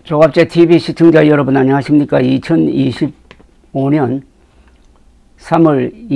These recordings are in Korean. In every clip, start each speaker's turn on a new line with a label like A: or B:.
A: 조갑제 TV 시청자 여러분 안녕하십니까? 2025년 3월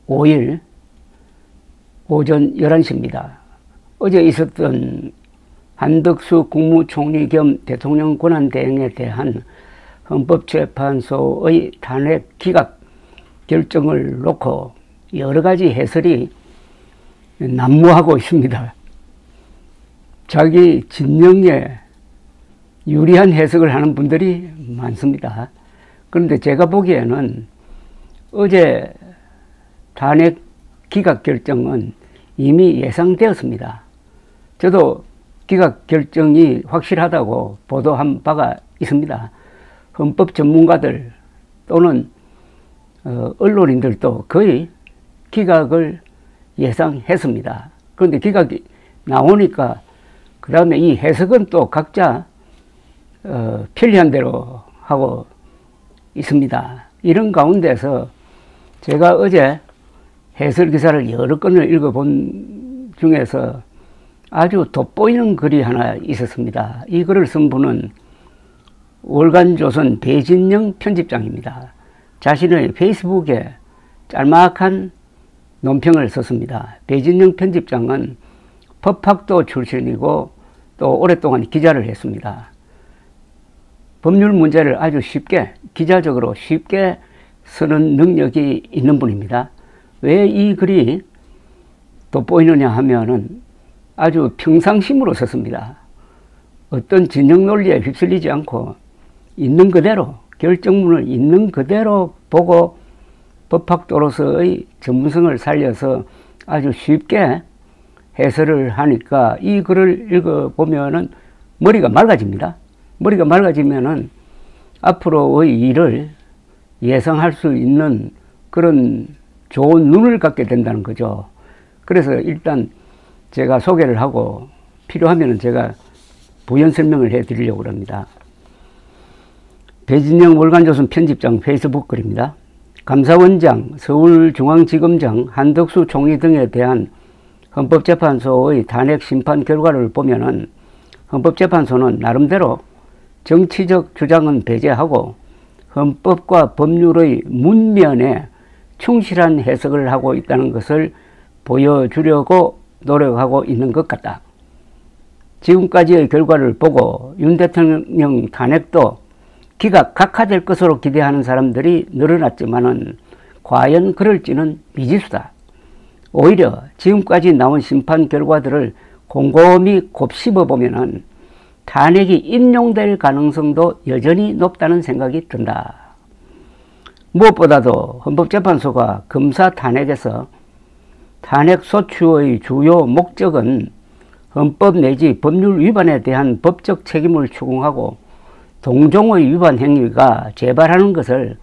A: 25일 오전 11시입니다. 어제 있었던 한덕수 국무총리 겸 대통령 권한대행에 대한 헌법재판소의 탄핵 기각 결정을 놓고 여러 가지 해설이 난무하고 있습니다. 자기 진영에 유리한 해석을 하는 분들이 많습니다. 그런데 제가 보기에는 어제 탄핵 기각 결정은 이미 예상되었습니다. 저도 기각 결정이 확실하다고 보도한 바가 있습니다. 헌법 전문가들 또는 언론인들도 거의 기각을 예상했습니다. 그런데 기각이 나오니까 그 다음에 이 해석은 또 각자 편리한 대로 하고 있습니다. 이런 가운데서 제가 어제 해설 기사를 여러 건을 읽어본 중에서 아주 돋보이는 글이 하나 있었습니다. 이 글을 쓴 분은 월간조선 배진영 편집장입니다. 자신의 페이스북에 짤막한 논평을 썼습니다. 배진영 편집장은 법학도 출신이고 또 오랫동안 기자를 했습니다. 법률 문제를 아주 쉽게, 기자적으로 쉽게 쓰는 능력이 있는 분입니다. 왜 이 글이 돋보이느냐 하면은 아주 평상심으로 썼습니다. 어떤 진영 논리에 휩쓸리지 않고 있는 그대로, 결정문을 있는 그대로 보고 법학도로서의 전문성을 살려서 아주 쉽게 해설을 하니까 이 글을 읽어보면은 머리가 맑아집니다. 머리가 맑아지면은 앞으로의 일을 예상할 수 있는 그런 좋은 눈을 갖게 된다는 거죠. 그래서 일단 제가 소개를 하고 필요하면 제가 부연 설명을 해 드리려고 합니다. 배진영 월간조선 편집장 페이스북 글입니다. 감사원장, 서울중앙지검장, 한덕수 총리 등에 대한 헌법재판소의 탄핵 심판 결과를 보면은 헌법재판소는 나름대로 정치적 주장은 배제하고 헌법과 법률의 문면에 충실한 해석을 하고 있다는 것을 보여주려고 노력하고 있는 것 같다. 지금까지의 결과를 보고 윤 대통령 탄핵도 기각 각하될 것으로 기대하는 사람들이 늘어났지만은 과연 그럴지는 미지수다. 오히려 지금까지 나온 심판 결과들을 곰곰이 곱씹어 보면은 탄핵이 인용될 가능성도 여전히 높다는 생각이 든다. 무엇보다도 헌법재판소가 검사 탄핵에서 탄핵 소추의 주요 목적은 헌법 내지 법률 위반에 대한 법적 책임을 추궁하고 동종의 위반 행위가 재발하는 것을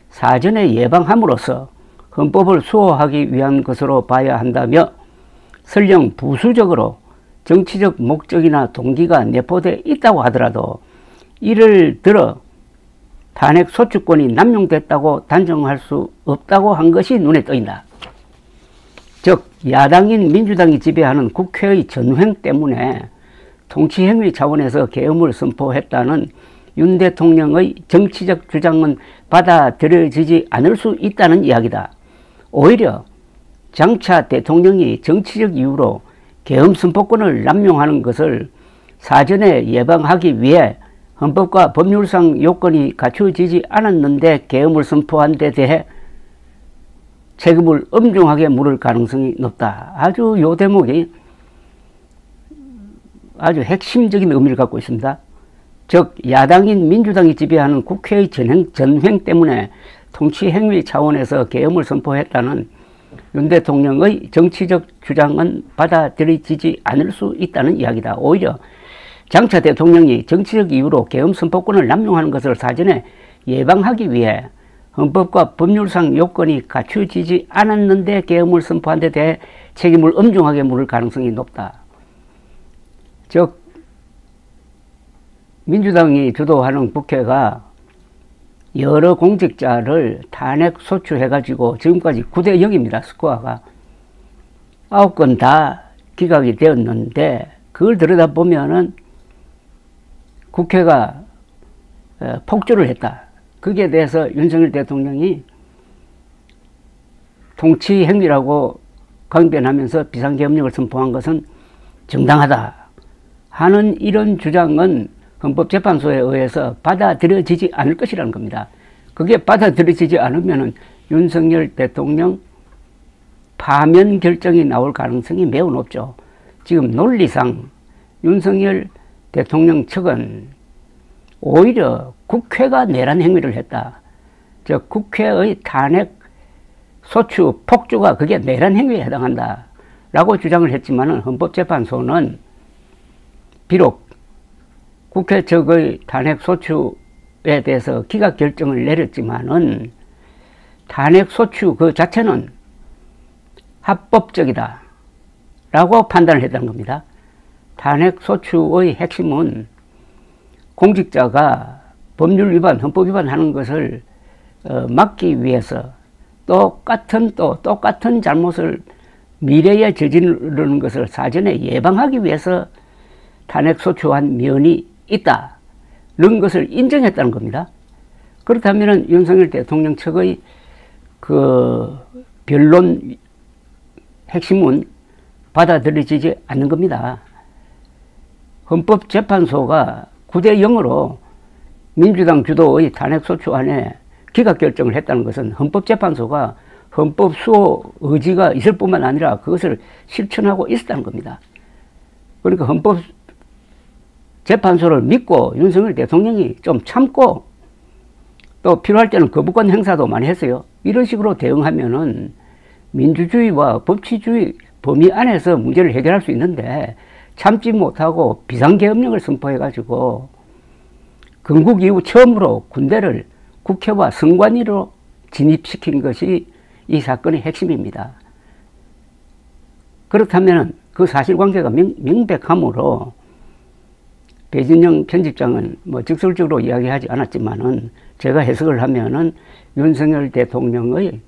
A: 사전에 예방함으로써 헌법을 수호하기 위한 것으로 봐야 한다며 설령 부수적으로 정치적 목적이나 동기가 내포되어 있다고 하더라도 이를 들어 탄핵 소추권이 남용됐다고 단정할 수 없다고 한 것이 눈에 떠있다. 즉 야당인 민주당이 지배하는 국회의 전횡 때문에 통치행위 차원에서 계엄을 선포했다는 윤 대통령의 정치적 주장은 받아들여지지 않을 수 있다는 이야기다. 오히려 장차 대통령이 정치적 이유로 계엄 선포권을 남용하는 것을 사전에 예방하기 위해 헌법과 법률상 요건이 갖춰지지 않았는데 계엄을 선포한 데 대해 책임을 엄중하게 물을 가능성이 높다. 아주 요 대목이 아주 핵심적인 의미를 갖고 있습니다. 즉 야당인 민주당이 지배하는 국회의 전횡 때문에 통치행위 차원에서 계엄을 선포했다는 윤 대통령의 정치적 주장은 받아들여지지 않을 수 있다는 이야기다. 오히려 장차 대통령이 정치적 이유로 계엄 선포권을 남용하는 것을 사전에 예방하기 위해 헌법과 법률상 요건이 갖춰지지 않았는데 계엄을 선포한 데 대해 책임을 엄중하게 물을 가능성이 높다. 즉 민주당이 주도하는 국회가 여러 공직자를 탄핵 소추해가지고 지금까지 9대 0입니다. 스코어가. 9건 다 기각이 되었는데 그걸 들여다보면은 국회가 폭주를 했다. 거기에 대해서 윤석열 대통령이 통치 행위라고 강변하면서 비상계엄령을 선포한 것은 정당하다 하는 이런 주장은 헌법재판소에 의해서 받아들여지지 않을 것이라는 겁니다. 그게 받아들여지지 않으면 윤석열 대통령 파면 결정이 나올 가능성이 매우 높죠. 지금 논리상 윤석열 대통령 측은 오히려 국회가 내란 행위를 했다. 즉 국회의 탄핵 소추 폭주가 그게 내란 행위에 해당한다 라고 주장을 했지만 헌법재판소는 비록 국회 측의 탄핵 소추에 대해서 기각 결정을 내렸지만은 탄핵 소추 그 자체는 합법적이다 라고 판단을 했다는 겁니다. 탄핵 소추의 핵심은 공직자가 법률 위반, 헌법 위반하는 것을 막기 위해서 똑같은 잘못을 미래에 저지르는 것을 사전에 예방하기 위해서 탄핵 소추한 면이 있다는 것을 인정했다는 겁니다. 그렇다면 윤석열 대통령 측의 그 변론 핵심은 받아들여지지 않는 겁니다. 헌법재판소가 9대0으로 민주당 주도의 탄핵소추안에 기각결정을 했다는 것은 헌법재판소가 헌법 수호 의지가 있을 뿐만 아니라 그것을 실천하고 있었다는 겁니다. 그러니까 헌법재판소를 믿고 윤석열 대통령이 좀 참고 또 필요할 때는 거부권 행사도 많이 했어요. 이런 식으로 대응하면은 민주주의와 법치주의 범위 안에서 문제를 해결할 수 있는데 참지 못하고 비상계엄령을 선포해가지고 건국 이후 처음으로 군대를 국회와 선관위로 진입시킨 것이 이 사건의 핵심입니다. 그렇다면 그 사실관계가 명백하므로 배진영 편집장은 뭐 직설적으로 이야기하지 않았지만은 제가 해석을 하면은 윤석열 대통령의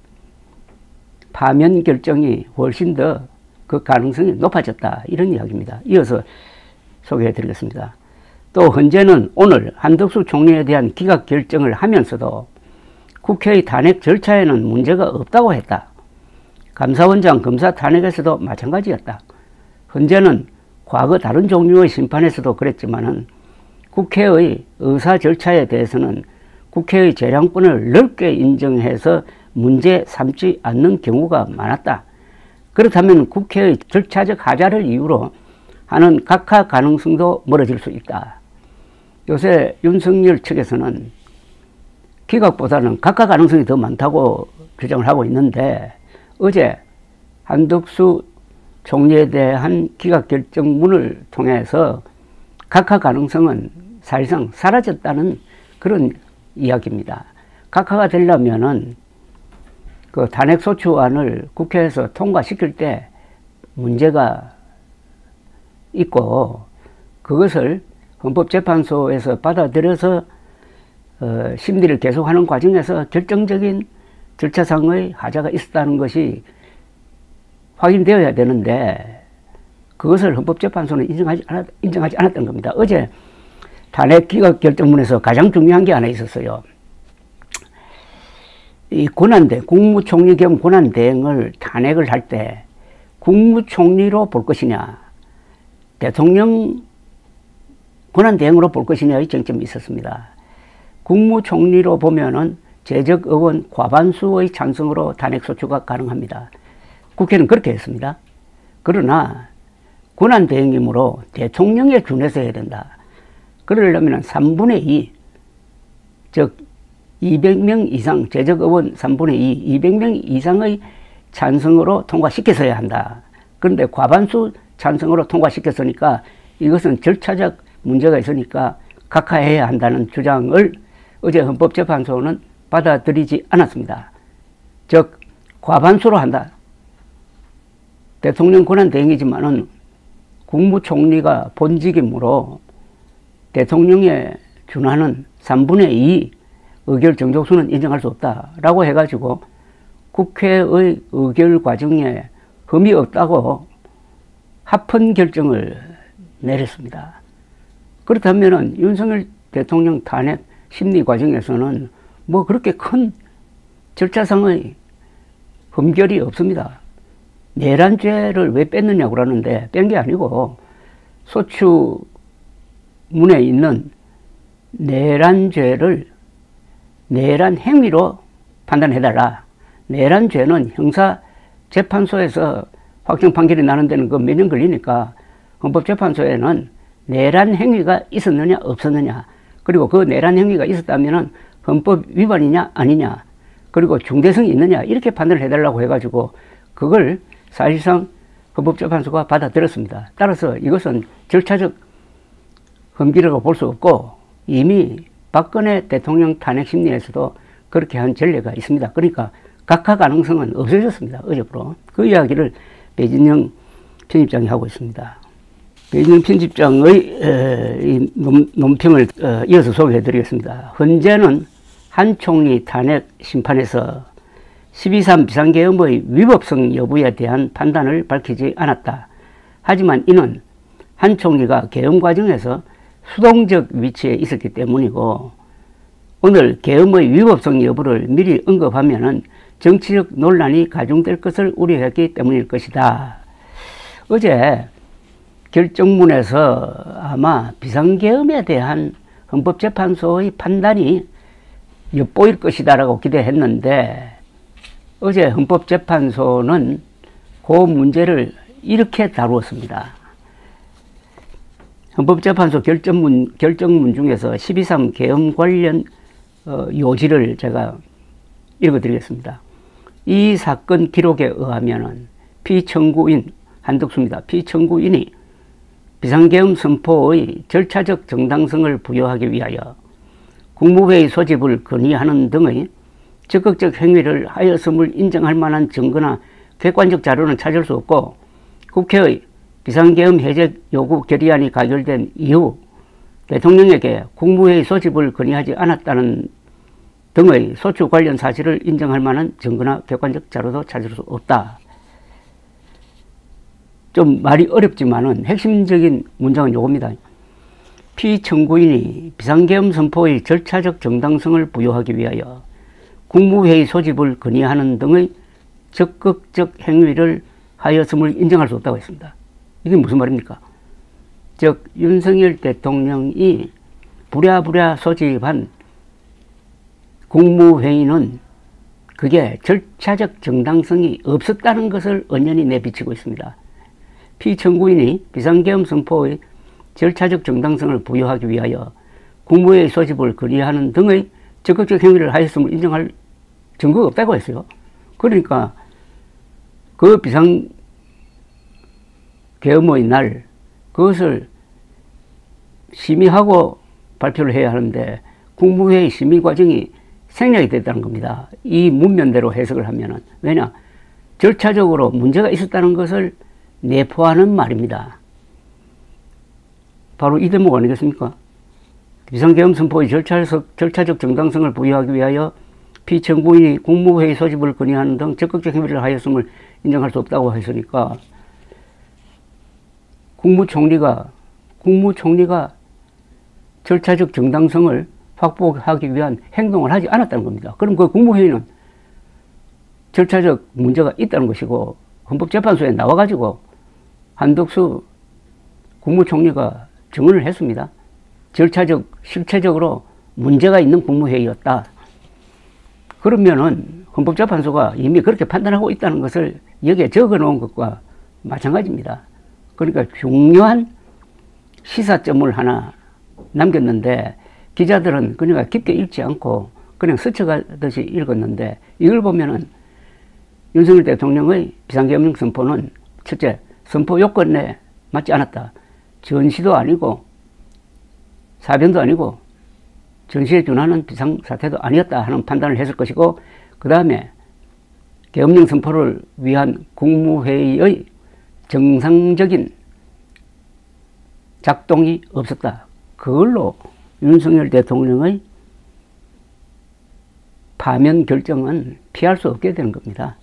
A: 파면 결정이 훨씬 더 그 가능성이 높아졌다 이런 이야기입니다. 이어서 소개해 드리겠습니다. 또 헌재는 오늘 한덕수 총리에 대한 기각 결정을 하면서도 국회의 탄핵 절차에는 문제가 없다고 했다. 감사원장 검사 탄핵에서도 마찬가지였다. 헌재는 과거 다른 종류의 심판에서도 그랬지만은 국회의 의사 절차에 대해서는 국회의 재량권을 넓게 인정해서 문제 삼지 않는 경우가 많았다. 그렇다면 국회의 절차적 하자를 이유로 하는 각하 가능성도 멀어질 수 있다. 요새 윤석열 측에서는 기각보다는 각하 가능성이 더 많다고 주장을 하고 있는데 어제 한덕수 총리에 대한 기각 결정문을 통해서 각하 가능성은 사실상 사라졌다는 그런 이야기입니다. 각하가 되려면은 그 탄핵소추안을 국회에서 통과시킬 때 문제가 있고 그것을 헌법재판소에서 받아들여서 심리를 계속하는 과정에서 결정적인 절차상의 하자가 있었다는 것이 확인되어야 되는데 그것을 헌법재판소는 인정하지 않았던 겁니다. 어제 탄핵 기각 결정문에서 가장 중요한 게 하나 있었어요. 이 권한대행, 국무총리 겸 권한대행을 탄핵을 할 때 국무총리로 볼 것이냐 대통령 권한대행으로 볼 것이냐의 쟁점이 있었습니다. 국무총리로 보면은 재적 의원 과반수의 찬성으로 탄핵소추가 가능합니다. 국회는 그렇게 했습니다. 그러나 권한대행이므로 대통령에 준해서 해야 된다. 그러려면 3분의 2, 즉 200명 이상, 재적 의원 3분의 2, 200명 이상의 찬성으로 통과시켜서야 한다. 그런데 과반수 찬성으로 통과시켰으니까 이것은 절차적 문제가 있으니까 각하해야 한다는 주장을 어제 헌법재판소는 받아들이지 않았습니다. 즉 과반수로 한다. 대통령 권한대행이지만은 국무총리가 본직이므로 대통령에 준하는 3분의 2 의결 정족수는 인정할 수 없다라고 해가지고 국회의 의결 과정에 흠이 없다고 합헌 결정을 내렸습니다. 그렇다면은 윤석열 대통령 탄핵 심리 과정에서는 뭐 그렇게 큰 절차상의 흠결이 없습니다. 내란죄를 왜 뺐느냐고 그러는데 뺀 게 아니고 소추문에 있는 내란죄를 내란 행위로 판단해달라. 내란죄는 형사재판소에서 확정 판결이 나는 데는 그 몇 년 걸리니까 헌법재판소에는 내란 행위가 있었느냐 없었느냐, 그리고 그 내란 행위가 있었다면은 헌법 위반이냐 아니냐, 그리고 중대성이 있느냐, 이렇게 판단을 해달라고 해가지고 그걸 사실상 헌법재판소가 받아들였습니다. 따라서 이것은 절차적 흠결이라고 볼 수 없고 이미 박근혜 대통령 탄핵 심리에서도 그렇게 한 전례가 있습니다. 그러니까 각하 가능성은 없어졌습니다. 어제부로. 그 이야기를 배진영 편집장이 하고 있습니다. 배진영 편집장의 논평을 이어서 소개해 드리겠습니다. 헌재는 한 총리 탄핵 심판에서 12.3 비상계엄의 위법성 여부에 대한 판단을 밝히지 않았다. 하지만 이는 한 총리가 계엄 과정에서 수동적 위치에 있었기 때문이고, 오늘 계엄의 위법성 여부를 미리 언급하면은 정치적 논란이 가중될 것을 우려했기 때문일 것이다. 어제 결정문에서 아마 비상계엄에 대한 헌법재판소의 판단이 엿보일 것이다라고 기대했는데, 어제 헌법재판소는 그 문제를 이렇게 다루었습니다. 헌법재판소 결정문 중에서 12.3 계엄 관련 요지를 제가 읽어드리겠습니다. 이 사건 기록에 의하면은 피청구인 한덕수입니다. 피청구인이 비상계엄 선포의 절차적 정당성을 부여하기 위하여 국무회의 소집을 건의하는 등의 적극적 행위를 하였음을 인정할 만한 증거나 객관적 자료는 찾을 수 없고, 국회의 비상계엄 해제 요구 결의안이 가결된 이후 대통령에게 국무회의 소집을 건의하지 않았다는 등의 소추 관련 사실을 인정할 만한 증거나 객관적 자료도 찾을 수 없다. 좀 말이 어렵지만은 핵심적인 문장은 요겁니다. 피청구인이 비상계엄 선포의 절차적 정당성을 부여하기 위하여 국무회의 소집을 건의하는 등의 적극적 행위를 하였음을 인정할 수 없다고 했습니다. 이게 무슨 말입니까? 즉 윤석열 대통령이 부랴부랴 소집한 국무회의는 그게 절차적 정당성이 없었다는 것을 언연히 내비치고 있습니다. 피청구인이 비상계엄 선포의 절차적 정당성을 부여하기 위하여 국무회의 소집을 건의하는 등의 적극적 행위를 하였음을 인정할 증거가 없다고 했어요. 그러니까 그 비상계엄의 날 그것을 심의하고 발표를 해야 하는데 국무회의 심의 과정이 생략이 됐다는 겁니다. 이 문면대로 해석을 하면은. 왜냐? 절차적으로 문제가 있었다는 것을 내포하는 말입니다. 바로 이 대목 아니겠습니까? 비상계엄 선포의 절차적 정당성을 부여하기 위하여 피청구인이 국무회의 소집을 건의하는 등 적극적 행위를 하였음을 인정할 수 없다고 했으니까 국무총리가 절차적 정당성을 확보하기 위한 행동을 하지 않았다는 겁니다. 그럼 그 국무회의는 절차적 문제가 있다는 것이고, 헌법재판소에 나와가지고 한덕수 국무총리가 증언을 했습니다. 실체적으로 문제가 있는 국무회의였다. 그러면은 헌법재판소가 이미 그렇게 판단하고 있다는 것을 여기에 적어 놓은 것과 마찬가지입니다. 그러니까 중요한 시사점을 하나 남겼는데 기자들은 그러니까 깊게 읽지 않고 그냥 스쳐가듯이 읽었는데, 이걸 보면은 윤석열 대통령의 비상계엄령 선포는 첫째, 선포 요건에 맞지 않았다. 전시도 아니고 사변도 아니고 전시에 준하는 비상사태도 아니었다 하는 판단을 했을 것이고, 그 다음에 계엄령 선포를 위한 국무회의의 정상적인 작동이 없었다. 그걸로 윤석열 대통령의 파면 결정은 피할 수 없게 되는 겁니다.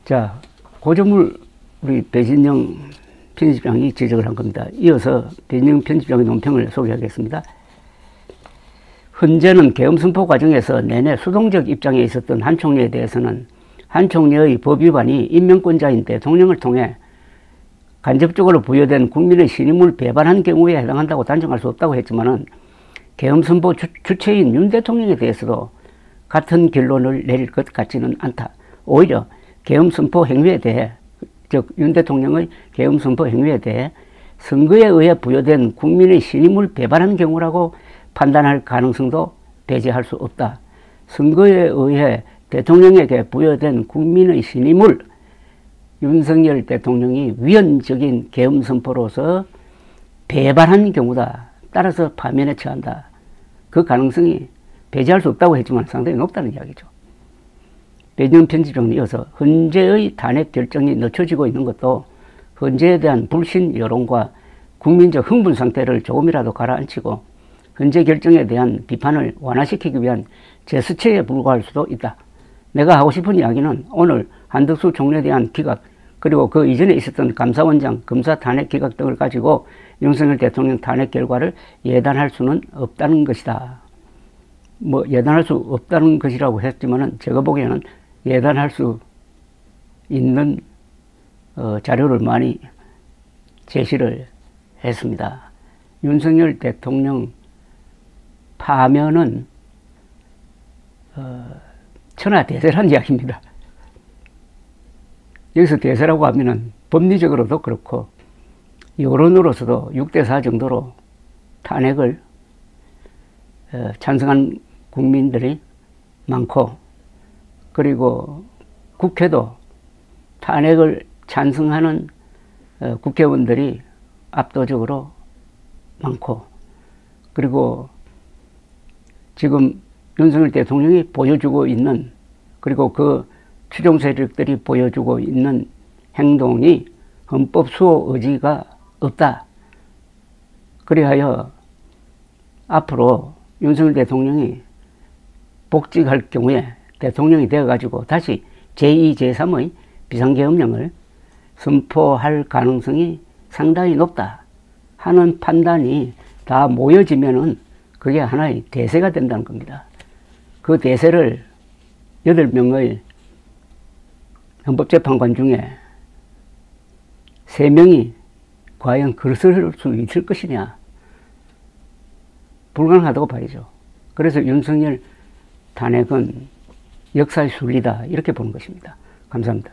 A: 자, 그 점을 우리 배진영 편집장이 지적을 한 겁니다. 이어서 배진영 편집장의 논평을 소개하겠습니다. 헌재는 계엄 선포 과정에서 내내 수동적 입장에 있었던 한 총리에 대해서는 한 총리의 법 위반이 임명권자인 대통령을 통해 간접적으로 부여된 국민의 신임을 배반한 경우에 해당한다고 단정할 수 없다고 했지만은 계엄 선포 주체인 윤 대통령에 대해서도 같은 결론을 내릴 것 같지는 않다. 오히려 계엄 선포 행위에 대해, 즉 윤 대통령의 계엄 선포 행위에 대해 선거에 의해 부여된 국민의 신임을 배반한 경우라고 판단할 가능성도 배제할 수 없다. 선거에 의해 대통령에게 부여된 국민의 신임을 윤석열 대통령이 위헌적인 계엄 선포로서 배반한 경우다. 따라서 파면에 처한다. 그 가능성이 배제할 수 없다고 했지만 상당히 높다는 이야기죠. 배진영 편집장은 이어서 헌재의 탄핵 결정이 늦춰지고 있는 것도 헌재에 대한 불신 여론과 국민적 흥분 상태를 조금이라도 가라앉히고 헌재 결정에 대한 비판을 완화시키기 위한 제스처에 불과할 수도 있다. 내가 하고 싶은 이야기는 오늘 한덕수 총리에 대한 기각, 그리고 그 이전에 있었던 감사원장, 검사 탄핵 기각 등을 가지고 윤석열 대통령 탄핵 결과를 예단할 수는 없다는 것이다. 뭐 예단할 수 없다는 것이라고 했지만은 제가 보기에는 예단할 수 있는 자료를 많이 제시를 했습니다. 윤석열 대통령 파면은 천하대세란 이야기입니다. 여기서 대세라고 하면은 법리적으로도 그렇고 여론으로서도 6대4 정도로 탄핵을 찬성한 국민들이 많고, 그리고 국회도 탄핵을 찬성하는 국회의원들이 압도적으로 많고, 그리고 지금 윤석열 대통령이 보여주고 있는, 그리고 그 추종 세력들이 보여주고 있는 행동이 헌법 수호 의지가 없다. 그리하여 앞으로 윤석열 대통령이 복직할 경우에 대통령이 되어가지고 다시 제2, 제3의 비상계엄령을 선포할 가능성이 상당히 높다 하는 판단이 다 모여지면은 그게 하나의 대세가 된다는 겁니다. 그 대세를 8명의 헌법재판관 중에 3명이 과연 그럴 수 있을 것이냐? 불가능하다고 봐야죠. 그래서 윤석열 탄핵은 역사의 순리다, 이렇게 보는 것입니다. 감사합니다.